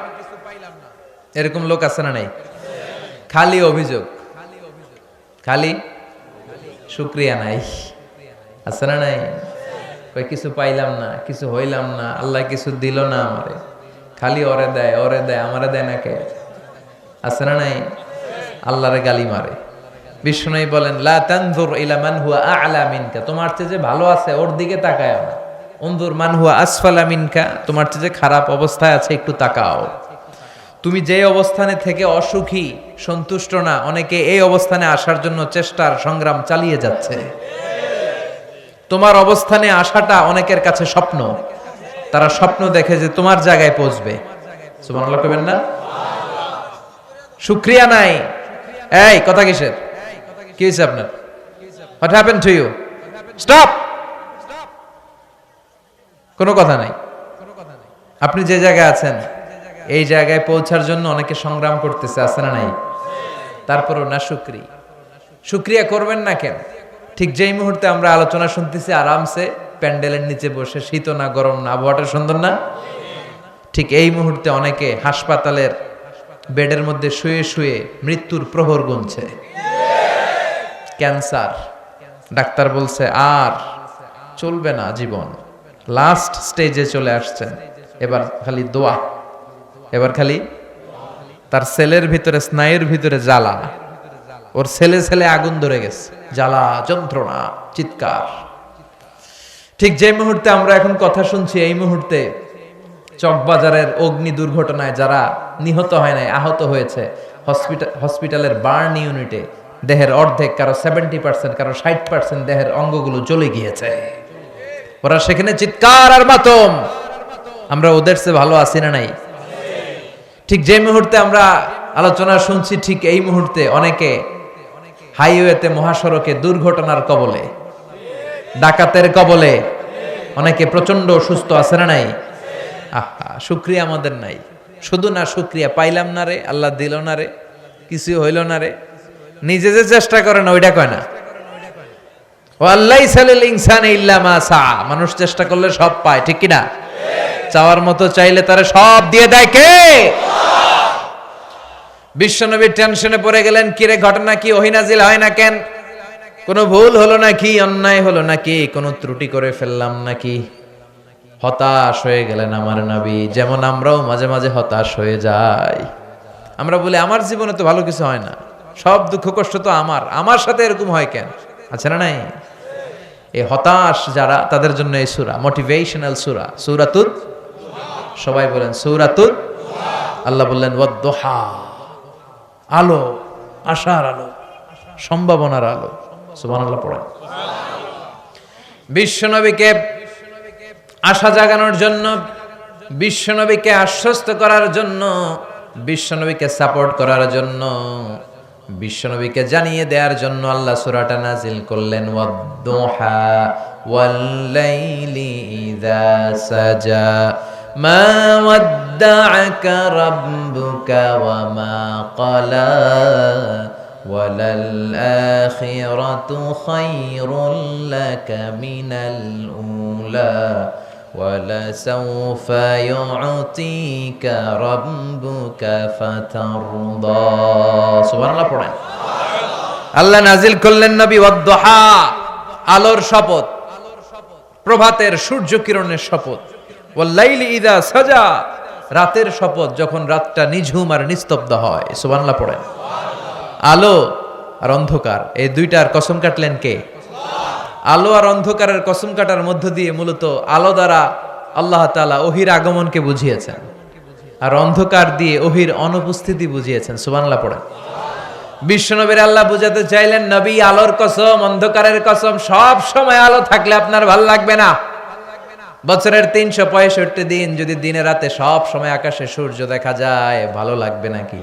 A: এরকম লোক আছে না নাই? খালি অভিযোগ, খালি শুকরিয়া নাই, আছে না নাই? কই কিছু পাইলাম না, কিছু হইলাম না, আল্লাহ কিছু দিল না আমারে, খালি ওরে দেয় ওরে দেয়, আমারে দেয় না কে? আছে না নাই? আল্লাহরে গালি মারে। বিষ্ণু বলেন লা তানজুর ইলা মান হুয়া আ'লা মিনকা, তোমার চেয়ে যে ভালো আছে ওর দিকে তাকায় না। উনজুর মান হুয়া আসফালা মিনকা, তোমার চেয়ে যে খারাপ অবস্থায় আছে একটু তাকাও। তুমি যে অবস্থানে থেকে অসুখী, সন্তুষ্ট না, অনেকে এই অবস্থানে আসার জন্য চেষ্টার সংগ্রাম চালিয়ে যাচ্ছে। তোমার অবস্থানে আসাটা অনেকের কাছে স্বপ্ন, তারা স্বপ্ন দেখে যে তোমার জায়গায় পৌঁছবে। সুবহানাল্লাহ কইবেন না? শুকরিয়া নাই। এই কথা কিসের? কি হয়েছে আপনার? What happen to you? Stop. কোনো কথা নাই। আপনি যে জায়গায় আছেন এই জায়গায় পৌঁছার জন্য অনেকে সংগ্রাম করতেছে, আছে না নাই? তারপরও না শুকরিয়া করবেন না কেন? ঠিক যেই মুহূর্তে আমরা আলোচনা শুনতেছি আরামসে প্যান্ডেলের নিচে বসে, শীত না গরম না, আবহাওয়াটা সুন্দর না, ঠিক এই মুহূর্তে অনেকে হাসপাতালের বেডের মধ্যে শুয়ে শুয়ে মৃত্যুর প্রহর গুনছে। ক্যান্সার, ডাক্তার বলছে আর চলবে না জীবন, লাস্ট স্টেজে চলে আসছেন, এবার খালি দোয়া, এবার খালি তার সেলের ভিতরে, স্নায়ুর ভিতরে জ্বালা, ওর ছেলে ছেলে আগুন ধরে গেছে, জ্বালা যন্ত্রণা চিৎকার। ঠিক যে মুহূর্তে আমরা এখন কথা শুনছি এই মুহূর্তে চকবাজারের অগ্নি দুর্ঘটনায় যারা নিহত হয় নাই, আহত হয়েছে, হসপিটালের বার্ন ইউনিটে দেহের অর্ধেক, কারো 70%, কারো 60% দেহের অঙ্গগুলো জ্বলে গিয়েছে। ওরা সেখানে চিৎকার আর মাতম। আমরা ওদের চেয়ে ভালো আছি না নাই? ঠিক যে মুহূর্তে আমরা আলোচনা শুনছি ঠিক এই মুহূর্তে অনেকে হাইওয়েতে, মহাসড়কে দুর্ঘটনার কবলে, ডাকাতের কবলে, অনেকে প্রচন্ড অসুস্থ আছে না নাই? আহা, শুকরিয়া আমাদের নাই। শুধু না শুকরিয়া পাইলাম না রে, আল্লাহ দিল না রে, কিছু হইল না রে, নিজে যে চেষ্টা করে না ওইটা কয় না। ওয়াল্লাইসা লিল ইনসানি ইল্লা মা সা, মানুষ চেষ্টা করলে সব পায়, ঠিক কি না? চাওয়ার মতো চাইলে তারে সব দিয়ে দেয় কে? বিশ্বনবী টেনশনে পড়ে গেলেন, কিরে ঘটনা কি, ওহী নাজিল হয় না কেন? কোনো ভুল হলো নাকি, অন্যায় হলো নাকি, কোনো ত্রুটি করে ফেললাম নাকি? হতাশ হয়ে গেলেন আমার নবী। যেমন আমরাও মাঝে মাঝে হতাশ হয়ে যাই। আমরা বলি আমার জীবনে তো ভালো কিছু হয় না, সব দুঃখ কষ্ট তো আমার সাথে এরকম হয় কেন? আছে না নাই? এই হতাশ যারা, তাদের জন্য এই সূরা মোটিভেশনাল সূরা, সূরাতুদ, সবাই বলেন সূরাতুদ। আল্লাহ বললেন ওয়াদ-দুহা, আলো, আশার আলো, সম্ভাবনার আলো। সুবহানাল্লাহ পড়েন। বিশ্বনবীকে আশা জাগানোর জন্য, বিশ্বনবীকে আশ্বস্ত করার জন্য, বিশ্বনবীকে সাপোর্ট করার জন্য, বিশ্বনবীকে জানিয়ে দেওয়ার জন্য আল্লাহ সূরাটা নাজিল করলেন ওয়াদ-দুহা ওয়াল-লাইলি ইযা সাজা মা ওয়াদ্দা'আকা রাব্বুকা ওয়া মা ক্বালা ওয়ালাল আখিরাতু খায়রুল লাকা মিনাল উলা ওয়ালাসাউফা ইউ'তিকা রাব্বুকা ফাতারদা। সুবহানাল্লাহ পড়েন। আল্লাহ নাজিল করলেন নবী ওয়াদ-দুহা, আলোর শপথ, প্রভাতের সূর্য কিরণের শপথ, ওয়াল-লাইলি ইযা সাজা, রাতের শপথ যখন রাতটা নিঝুম আর নিস্তব্ধ হয়। সুবহানাল্লাহ পড়েন। আলো আর অন্ধকার, এই দুইটার কসম কাটলেন কে? আলো আর অন্ধকারের কসম কাটার মধ্য দিয়ে মূলত আলো দ্বারা আল্লাহ তাআলা ওহীর আগমনকে বুঝিয়েছেন, আর অন্ধকার দিয়ে ওহীর অনুপস্থিতি বুঝিয়েছেন। সুবহানাল্লাহ পড়েন। বিশ্বনবীর আল্লাহ বুঝাতে চাইলেন, নবী আলোর কসম, অন্ধকারের কসম, সব সময় আলো থাকলে আপনার ভাল লাগবে না। বছরের 365 দিন যদি দিনে রাতে সব সময় আকাশে সূর্য দেখা যায়, ভালো লাগবে নাকি?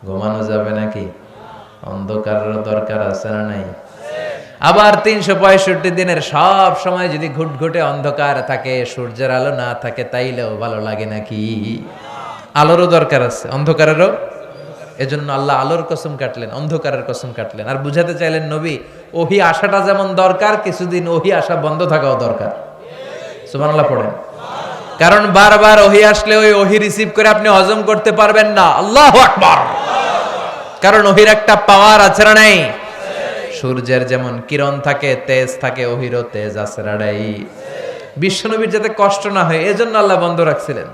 A: ঘুমানো যাবে নাকি? অন্ধকারের দরকার আছে না নাই? আবার 365 দিনের সব সময় যদি ঘুটঘুটে অন্ধকার থাকে, সূর্যের আলো না থাকে, তাইলেও ভালো লাগে নাকি? আলোরও দরকার আছে, অন্ধকারেরও। এজন্য আল্লাহ আলোর কসম কাটলেন, অন্ধকারের কসম কাটলেন, আর বুঝাতে চাইলেন নবী ওহী আসাটা যেমন দরকার, কিছুদিন ওহী আসা বন্ধ থাকাও দরকার। সুবহানাল্লাহ পড়েন। কারণ বারবার ওহী আসলে ওই ওহী রিসিভ করে আপনি হজম করতে পারবেন না। আল্লাহু আকবার। কারণ ওহীর একটা পাওয়ার আছে না নাই? সূর্যের যেমন কিরণ থাকে, তেজ থাকে, ওহীরও তেজ আছে না নাই? বিশ্বনবীর যাতে কষ্ট না হয় এজন্য আল্লাহ বন্ধ রাখছিলেন।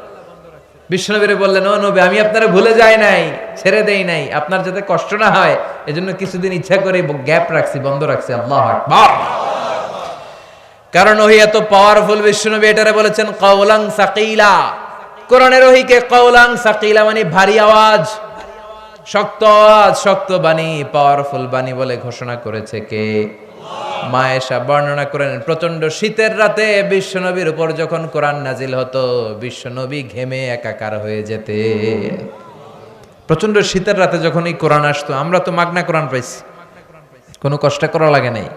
A: বিশ্বনবীরে বললেন, ও নবী, আমি আপনারা ভুলে যাই নাই, ছেড়ে দেই নাই, আপনার যাতে কষ্ট না হয় এজন্য কিছুদিন ইচ্ছা করে গ্যাপ রাখছি, বন্ধ রাখছি। আল্লাহু আকবার। কারণ ওহী এত পাওয়ারফুল, বিশ্বনবী এটারে বলেছেন কাওলান সাকিলা। কোরআনের ওহীকে কাওলান সাকিলা মানে ভারী আওয়াজ, শক্ত আওয়াজ, শক্ত বাণী, পাওয়ারফুল বাণী বলে ঘোষণা করেছে কে? মা আয়েশা বর্ণনা করেন, প্রচন্ড শীতের রাতে বিশ্বনবীর উপর যখন কোরআন নাজিল হতো, বিশ্বনবী ঘেমে একাকার হয়ে যেতেন। প্রচন্ড শীতের রাতে যখন এই কোরআন আসতো, আমরা তো মাগনা কোরআন পাইছি, কোনো কষ্ট করা লাগে নাই।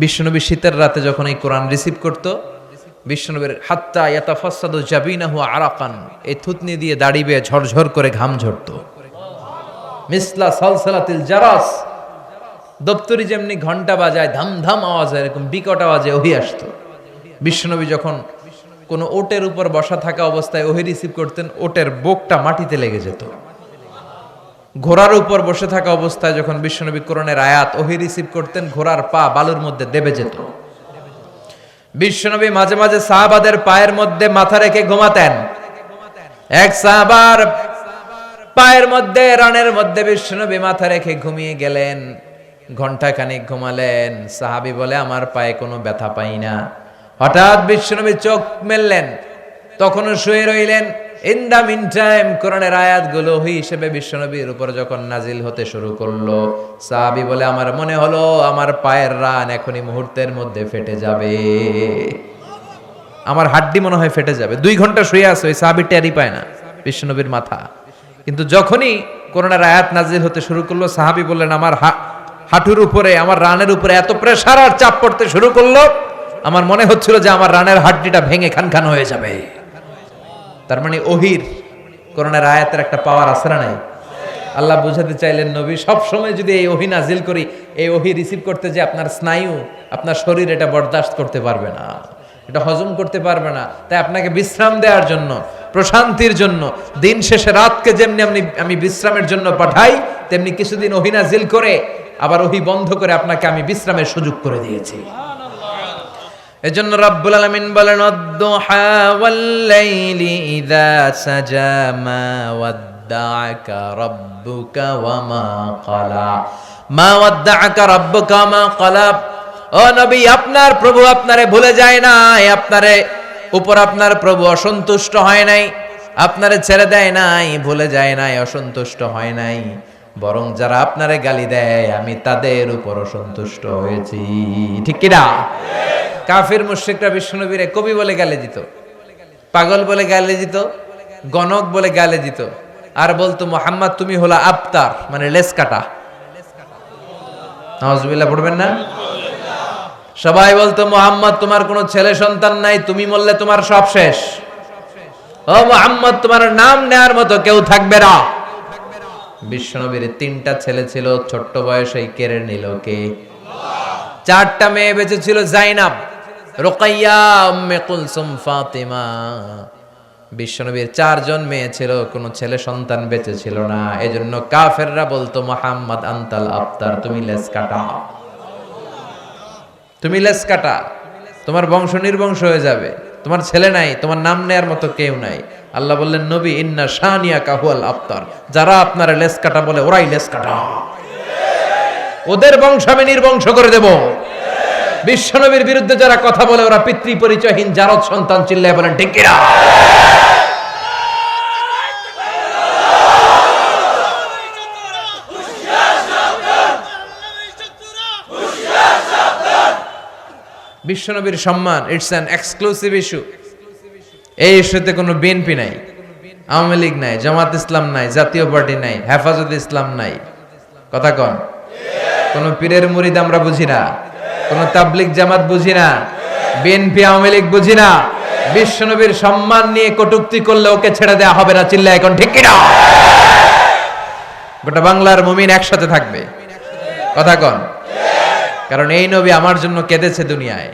A: বিশ্বনবী শীতের রাতে যখন এই কোরআন রিসিভ করত, বিশ্বনবীর হাত্তা ইয়াতাফাসসাদু জাবিনাহু আরাকান, এই থুতনি দিয়ে দাড়ি বেয়ে ঝরঝর করে ঘাম ঝরতো। মিসলা সালসালাতিল জারাস, দপ্তরি যেমনি ঘন্টা বাজায় ধাম ধাম আওয়াজ, এরকম বিকট আওয়াজে ওহী আসতো। বিশ্বনবী যখন কোনো ওটের উপর বসা থাকা অবস্থায় ওহী রিসিভ করতেন, ওটের বুকটা মাটিতে লেগে যেত। ঘোড়ার উপর বসে থাকা অবস্থায় যখন বিশ্বনবী কোরআনের আয়াত ওহী রিসিভ করতেন, ঘোড়ার পা বালুর মধ্যে দেবে যেত। বিশ্বনবী মাঝে মাঝে সাহাবাদের পায়ের মধ্যে মাথা রেখে ঘুমাতেন। এক সাহাবার পায়ের মধ্যে, রানের মধ্যে বিশ্বনবী মাথা রেখে ঘুমিয়ে গেলেন। ঘন্টাখানিক ঘুমালেন। সাহাবী বলে, আমার পায়ে কোনো ব্যথা পাই না। হঠাৎ বিশ্বনবী চোখ মেললেন, তখনও শুয়ে রইলেন। ইন দা মিন টাইম কোরআনের আয়াতগুলো ওহী হিসেবে বিশ্বনবীর উপর যখন নাজিল হতে শুরু করলো, সাহাবী বলে, আমার মনে হলো আমার পায়ের রান এখনই মুহূর্তের মধ্যে ফেটে যাবে, আমার হাড্ডি মনে হয় ফেটে যাবে। 2 ঘন্টা শুয়ে আছে, ওই সাহাবী টেরই পায় না বিশ্বনবীর মাথা। কিন্তু যখনই কোরআনের আয়াত নাজিল হতে শুরু করলো, সাহাবী বললেন, আমার হাঁটুর উপরে, আমার রানের উপরে এত প্রেসার আর চাপ পড়তে শুরু করলো, আমার মনে হচ্ছিল যে আমার রানের হাড্ডিটা ভেঙে খান হয়ে যাবে। তার মানে ওহির কোরআনের আয়াতের একটা পাওয়ার আছে না নাই? আল্লাহ বুঝাতে চাইলেন নবী সব সময় যদি এই ওহী নাজিল করি, এই ওহী রিসিভ করতে যে আপনার স্নায়ু, আপনার শরীর এটা বরদাস্ত করতে পারবে না, এটা হজম করতে পারবে না। তাই আপনাকে বিশ্রাম দেওয়ার জন্য, প্রশান্তির জন্য, দিন শেষে রাতকে যেমনি আমি বিশ্রামের জন্য পাঠাই, তেমনি কিছুদিন ওহী নাজিল করে আবার ওহী বন্ধ করে আপনাকে আমি বিশ্রামের সুযোগ করে দিয়েছি। এজন্য রব্বুল আলামিন বলেন ওয়াদ-দুহা ওয়াল-লাইলি ইযা সাজা মা ওয়াদ্দাআকা রাব্বুকা ওয়া মা ক্বালা, মা ওয়াদ্দাআকা রাব্বুকা ওয়া মা ক্বালা। ও নবী, আপনার প্রভু আপনারে ভুলে যায় নাই, আপনারে উপর আপনার প্রভু অসন্তুষ্ট হয় নাই, আপনারে ছেড়ে দেয় নাই, ভুলে যায় নাই, অসন্তুষ্ট হয় নাই, বরং যারা আপনারে গালি দেয় আমি তাদের উপর অসন্তুষ্ট হয়েছি। ঠিক কি না? কাফির মুশরিকরা বিশ্বনবীরে কবি বলে গালি দিত, পাগল বলে গালি দিত, গণক বলে গালি দিত, আর বলতো মুহাম্মদ তুমি হলো আবতার, মানে লেস কাটা। নাউজুবিল্লাহ পড়বেন না? সবাই বলতো মুহাম্মদ তোমার কোনো ছেলে সন্তান নাই, তুমি মরলে তোমার সব শেষ। ও মুহাম্মদ তোমার নাম নেয়ার মতো কেউ থাকবে না। বিশ্বনবীর 3টা ছেলে ছিল, ছোট্ট বয়সেই কেড়ে নিল কে? 4টা মেয়ে বেঁচে ছিল, জাইনাব, রুকাইয়া, উম্মে কুলসুম, ফাতিমা। বিশ্বনবীর 4 জন মেয়ে ছিল, কোনো ছেলে সন্তান বেঁচে ছিল না। এজন্য কাফেররা বলতো মুহাম্মদ আনতাল আবতার, তুমি লেস কাটা, তুমি লেস কাটা, তোমার বংশ নির্বংশ হয়ে যাবে, তোমার ছেলে নাই, তোমার নাম নেয়ার মতো কেউ নাই। আল্লাহ বললেন নবী ইন্না শানিয়াকা হুয়াল আবতার, যারা আপনারা লেস কাটা বলে ওরাই লেস কাটা, ওদের বংশ আমি নির্বংশ করে দেব। বিশ্বনবীর বিরুদ্ধে যারা কথা বলে ওরা পিতৃ পরিচয়হীন জারদ সন্তান, চিল্লায় বলেন ঠিক কিনা? বিশ্বনবীর সম্মান ইটস অ্যান এক্সক্লুসিভ ইস্যু। এই ইস্যুতে কোনো বিএনপি নাই, আওয়ামী লীগ নাই, জামাত ইসলাম নাই, জাতীয় পার্টি নাই, হেফাজত ইসলাম নাই। কথা কন? কোন পীরের মুরিদ আমরা বুঝি না, কোন তাবলিগ জামাত বুঝি না, বিএনপি আওয়ামী লীগ বুঝি না। বিশ্বনবীর সম্মান নিয়ে কটূক্তি করলে ওকে ছেড়ে দেওয়া হবে না, চিল্লায় এখন ঠিক কিনা? গোটা বাংলার মুমিন একসাথে থাকবে। কথা কন? কারণ এই নবী আমার জন্য কেঁদেছে দুনিয়ায়,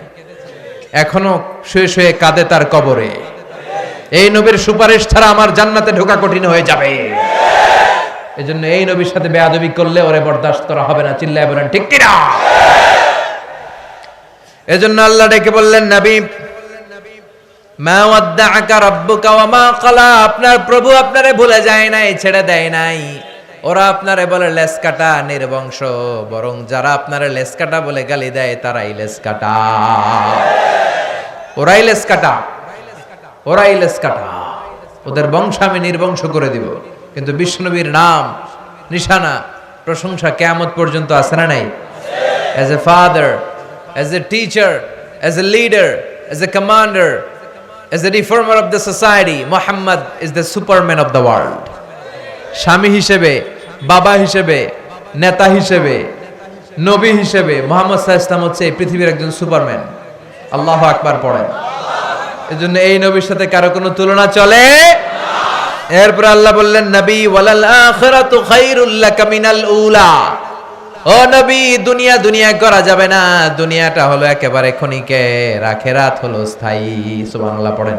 A: এখনো শুয়ে শুয়ে কাঁদে তার কবরে। এই নবীর সুপারিশ ছাড়া আমার জান্নাতে ঢোকা কঠিন হয়ে যাবে। এজন্য এই নবীর সাথে বেয়াদবি করলে ওরে বরদাস্ত করা হবে না, চিল্লায় বলেন ঠিক কিনা? এজন্য আল্লাহ ডেকে বললেন নবী মা ওয়াদ্দাআকা রাব্বুকা ওয়া মা ক্বালা, আপনার প্রভু আপনারে ভুলে যায় নাই, ছেড়ে দেয় নাই। ওরা আপনারে বলে লেস কাটা, নির্বংশ, বরং যারা আপনারে লেস কাটা বলে গালি দেয় তারাই লেস কাটা, ওরাই লেস কাটা, ওরাই লেস কাটা, ওদের বংশ আমি নির্বংশ করে দিব। কিন্তু বিশ্বনবীর নাম, নিশানা, প্রশংসা কিয়ামত পর্যন্ত আছে না নাই? As a father, as a teacher, as a leader, as a commander, as a reformer of the society, Muhammad is the superman of the world. স্বামী হিসেবে, বাবা হিসেবে, নেতা হিসেবে, নবী হিসেবে মুহাম্মদ সাল্লাল্লাহু আলাইহি ওয়াসাল্লাম হচ্ছে এই পৃথিবীর একজন সুপারম্যান। আল্লাহু আকবার পড়েন। এজন্য এই নবীর সাথে কারো কোনো তুলনা চলে না। এরপর আল্লাহ বললেন নবী ওয়ালাল আখিরাতু খায়রুল লাকা মিনাল উলা, ও নবী দুনিয়া দুনিয়া করা যাবে না, দুনিয়াটা হলো একেবারে ক্ষণিকের, আখিরাত হলো স্থায়ী। সুবহানাল্লাহ পড়েন।